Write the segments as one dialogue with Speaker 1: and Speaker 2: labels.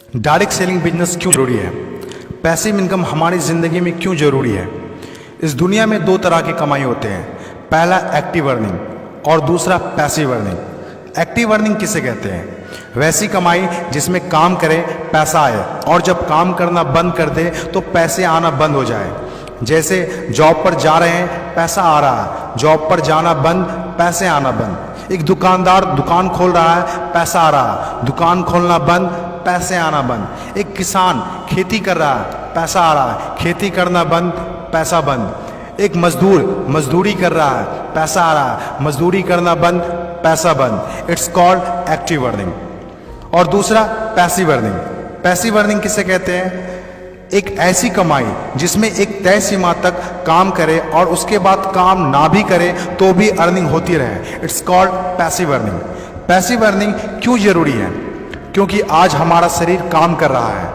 Speaker 1: Direct selling business क्यों जरूरी है? पैसिव इनकम हमारी ज़िंदगी में क्यों ज़रूरी है? इस दुनिया में दो तरह के कमाई होते हैं, पहला एक्टिव अर्निंग और दूसरा पैसिव अर्निंग। एक्टिव अर्निंग किसे कहते हैं? वैसी कमाई जिसमें काम करें पैसा आए और जब काम करना बंद कर दे तो पैसे आना बंद हो जाए। जैसे जॉब पर जा रहे हैं पैसा आ रहा है, जॉब पर जाना बंद पैसे आना बंद। एक दुकानदार दुकान खोल रहा है पैसा आ रहा है, दुकान खोलना बंद पैसे आना बंद। एक किसान खेती कर रहा है पैसा आ रहा है, खेती करना बंद पैसा बंद। एक मजदूर मजदूरी कर रहा है पैसा आ रहा है, मजदूरी करना बंद पैसा बंद। It's called active earning. और दूसरा पैसिव अर्निंग। पैसिव अर्निंग किसे कहते हैं? एक ऐसी कमाई जिसमें एक तय सीमा तक काम करे और उसके बाद काम ना भी करे तो भी अर्निंग होती रहे। It's called passive earning. Passive earning क्यों जरूरी है? क्योंकि आज हमारा शरीर काम कर रहा है,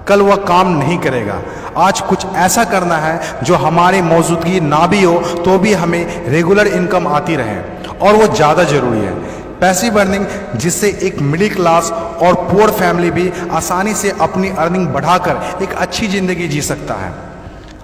Speaker 1: कल वह काम नहीं करेगा। आज कुछ ऐसा करना है जो हमारी मौजूदगी ना भी हो तो भी हमें रेगुलर इनकम आती रहे, और वो ज़्यादा ज़रूरी है। पैसिव अर्निंग जिससे एक मिडिल क्लास और पुअर फैमिली भी आसानी से अपनी अर्निंग बढ़ाकर एक अच्छी ज़िंदगी जी सकता है।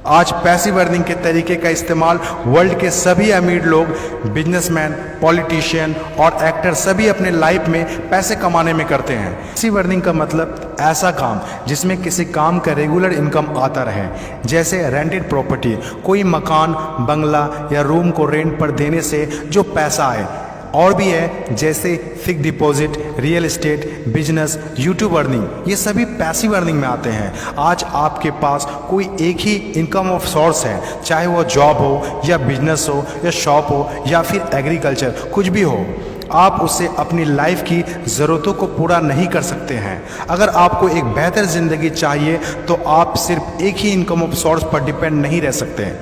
Speaker 1: आज पैसिव अर्निंग के तरीके का इस्तेमाल वर्ल्ड के सभी अमीर लोग, बिजनेसमैन, पॉलिटिशियन और एक्टर सभी अपने लाइफ में पैसे कमाने में करते हैं। पैसिव अर्निंग का मतलब ऐसा काम जिसमें किसी काम का रेगुलर इनकम आता रहे, जैसे रेंटेड प्रॉपर्टी, कोई मकान, बंगला या रूम को रेंट पर देने से जो पैसा आए। और भी है जैसे fix deposit, real estate, business, YouTube earning, ये सभी पैसिव अर्निंग में आते हैं। आज आपके पास कोई एक ही इनकम ऑफ सोर्स है, चाहे वो जॉब हो या बिजनेस हो या शॉप हो या फिर एग्रीकल्चर, कुछ भी हो, आप उससे अपनी लाइफ की ज़रूरतों को पूरा नहीं कर सकते हैं। अगर आपको एक बेहतर ज़िंदगी चाहिए तो आप सिर्फ एक ही इनकम ऑफ सोर्स पर डिपेंड नहीं रह सकते।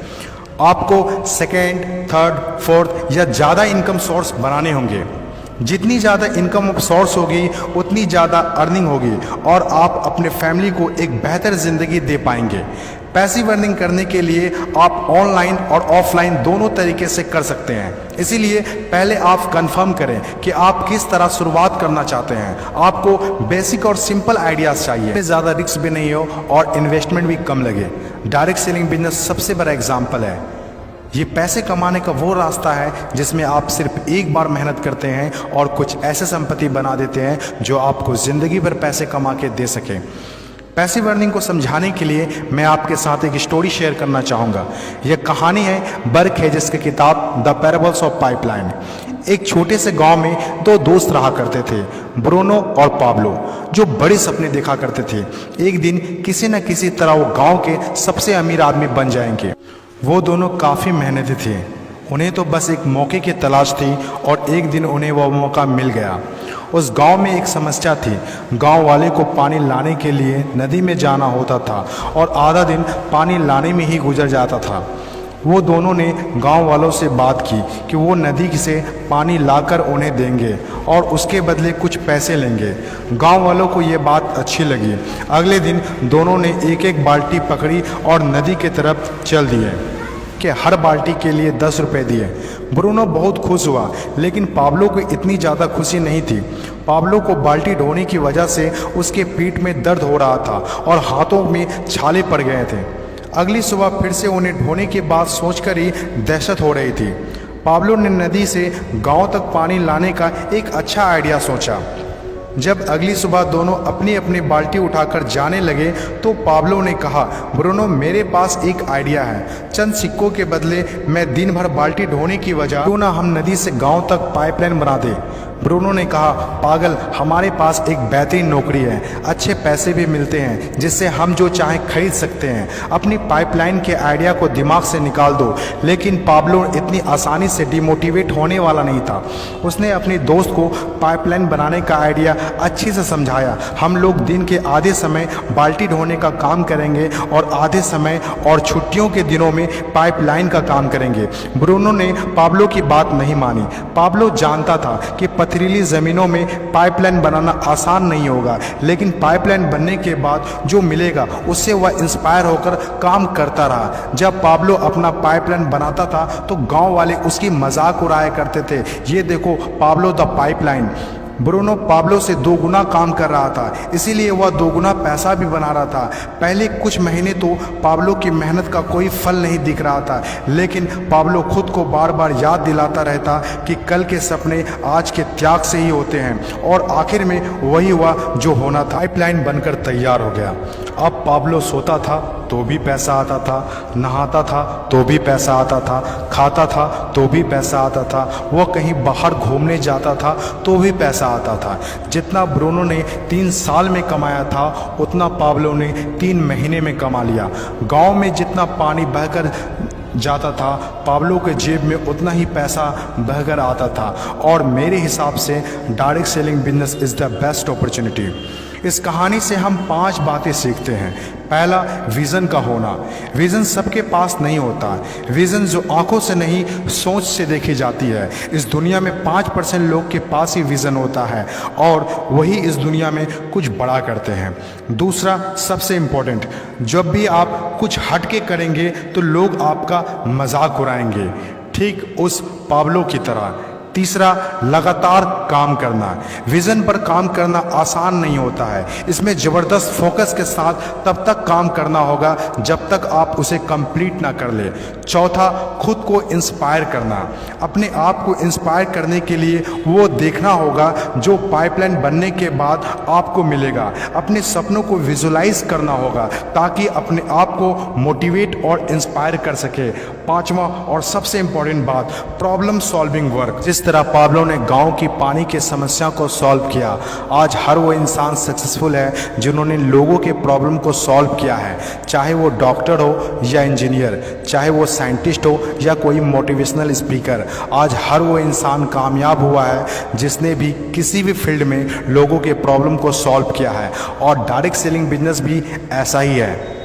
Speaker 1: आपको सेकेंड, थर्ड, फोर्थ या ज़्यादा इनकम सोर्स बनाने होंगे। जितनी ज़्यादा इनकम ऑफ सोर्स होगी उतनी ज़्यादा अर्निंग होगी और आप अपने फैमिली को एक बेहतर ज़िंदगी दे पाएंगे। पैसिव अर्निंग करने के लिए आप ऑनलाइन और ऑफलाइन दोनों तरीके से कर सकते हैं। इसीलिए पहले आप कंफर्म करें कि आप किस तरह शुरुआत करना चाहते हैं। आपको बेसिक और सिंपल आइडियाज़ चाहिए, ज़्यादा रिस्क भी नहीं हो और इन्वेस्टमेंट भी कम लगे। डायरेक्ट सेलिंग बिजनेस सबसे बड़ा एग्जाम्पल है। ये पैसे कमाने का वो रास्ता है जिसमें आप सिर्फ एक बार मेहनत करते हैं और कुछ ऐसे संपत्ति बना देते हैं जो आपको ज़िंदगी भर पैसे कमा के दे सके। पैसिव अर्निंग को समझाने के लिए मैं आपके साथ एक स्टोरी शेयर करना चाहूँगा। यह कहानी है बर्क हेजेस की किताब द पैराबल्स ऑफ पाइपलाइन। एक छोटे से गांव में दो दोस्त रहा करते थे, ब्रूनो और पाब्लो, जो बड़े सपने देखा करते थे। एक दिन किसी न किसी तरह वो गांव के सबसे अमीर आदमी बन जाएंगे। वो दोनों काफ़ी मेहनती थे, उन्हें तो बस एक मौके की तलाश थी और एक दिन उन्हें वह मौका मिल गया। उस गांव में एक समस्या थी। गांव वाले को पानी लाने के लिए नदी में जाना होता था और आधा दिन पानी लाने में ही गुजर जाता था। वो दोनों ने गांव वालों से बात की कि वो नदी से पानी लाकर उन्हें देंगे और उसके बदले कुछ पैसे लेंगे। गांव वालों को ये बात अच्छी लगी। अगले दिन दोनों ने एक एक बाल्टी पकड़ी और नदी की तरफ चल दिए कि हर बाल्टी के लिए 10 रुपये दिए। ब्रूनो बहुत खुश हुआ, लेकिन पाब्लो को इतनी ज़्यादा खुशी नहीं थी। पाब्लो को बाल्टी ढोने की वजह से उसके पीठ में दर्द हो रहा था और हाथों में छाले पड़ गए थे। अगली सुबह फिर से उन्हें ढोने की बात सोचकर ही दहशत हो रही थी। पाब्लो ने नदी से गांव तक पानी लाने का एक अच्छा आइडिया सोचा। जब अगली सुबह दोनों अपनी अपनी बाल्टी उठाकर जाने लगे तो पाब्लो ने कहा, ब्रूनो मेरे पास एक आइडिया है। चंद सिक्कों के बदले मैं दिन भर बाल्टी ढोने की वजह क्यों ना हम नदी से गांव तक पाइपलाइन बना दें। ब्रूनो ने कहा, पागल, हमारे पास एक बेहतरीन नौकरी है, अच्छे पैसे भी मिलते हैं जिससे हम जो चाहें खरीद सकते हैं। अपनी पाइपलाइन के आइडिया को दिमाग से निकाल दो। लेकिन पाब्लो इतनी आसानी से डिमोटिवेट होने वाला नहीं था। उसने अपने दोस्त को पाइपलाइन बनाने का आइडिया अच्छे से समझाया। हम लोग दिन के आधे समय बाल्टी ढोने का काम करेंगे और आधे समय और छुट्टियों के दिनों में पाइपलाइन का काम करेंगे। ब्रूनो ने पाब्लो की बात नहीं मानी। पाब्लो जानता था कि पथरीली ज़मीनों में पाइपलाइन बनाना आसान नहीं होगा, लेकिन पाइपलाइन बनने के बाद जो मिलेगा उससे वह इंस्पायर होकर काम करता रहा। जब पाब्लो अपना पाइपलाइन बनाता था तो गांव वाले उसकी मजाक उड़ाया करते थे। ये देखो Pablo the pipeline. Bruno Pablo से 2 गुना काम कर रहा था, इसीलिए वह 2 गुना पैसा भी बना रहा था। पहले कुछ महीने तो पाब्लो की मेहनत का कोई फल नहीं दिख रहा था, लेकिन पाब्लो खुद को बार बार याद दिलाता रहता कि कल के सपने आज के त्याग से ही होते हैं, और आखिर में वही हुआ जो होना था। पाइपलाइन बनकर तैयार हो गया। अब पाब्लो सोता था तो भी पैसा आता था, नहाता था तो भी पैसा आता था, खाता था तो भी पैसा आता था, वह कहीं बाहर घूमने जाता था तो भी पैसा आता था। जितना ब्रूनो ने 3 साल में कमाया था उतना पाब्लो ने 3 महीने में कमा लिया। गांव में जितना पानी बहकर जाता था, पाब्लो के जेब में उतना ही पैसा बहकर आता था। और मेरे हिसाब से direct selling business is the best opportunity. इस कहानी से हम 5 बातें सीखते हैं। पहला, विज़न का होना। विज़न सबके पास नहीं होता। विज़न जो आंखों से नहीं सोच से देखी जाती है। इस दुनिया में 5% लोग के पास ही विज़न होता है और वही इस दुनिया में कुछ बड़ा करते हैं। दूसरा, सबसे इम्पोर्टेंट, जब भी आप कुछ हट के करेंगे तो लोग आपका मजाक उड़ाएंगे, ठीक उस पाब्लो की तरह। तीसरा, लगातार काम करना। विज़न पर काम करना आसान नहीं होता है। इसमें ज़बरदस्त फोकस के साथ तब तक काम करना होगा जब तक आप उसे कंप्लीट ना कर ले। चौथा, खुद को इंस्पायर करना। अपने आप को इंस्पायर करने के लिए वो देखना होगा जो पाइपलाइन बनने के बाद आपको मिलेगा। अपने सपनों को विजुलाइज करना होगा ताकि अपने आप को मोटिवेट और इंस्पायर कर सके। पांचवा और सबसे इम्पोर्टेंट बात, प्रॉब्लम सॉल्विंग वर्क। जिस तरह पाब्लो ने गांव की पानी की समस्या को सॉल्व किया, आज हर वो इंसान सक्सेसफुल है जिन्होंने लोगों के प्रॉब्लम को सॉल्व किया है। चाहे वो डॉक्टर हो या इंजीनियर, चाहे वो साइंटिस्ट हो या कोई मोटिवेशनल स्पीकर, आज हर वो इंसान कामयाब हुआ है जिसने भी किसी भी फील्ड में लोगों के प्रॉब्लम को सॉल्व किया है। और डायरेक्ट सेलिंग बिजनेस भी ऐसा ही है।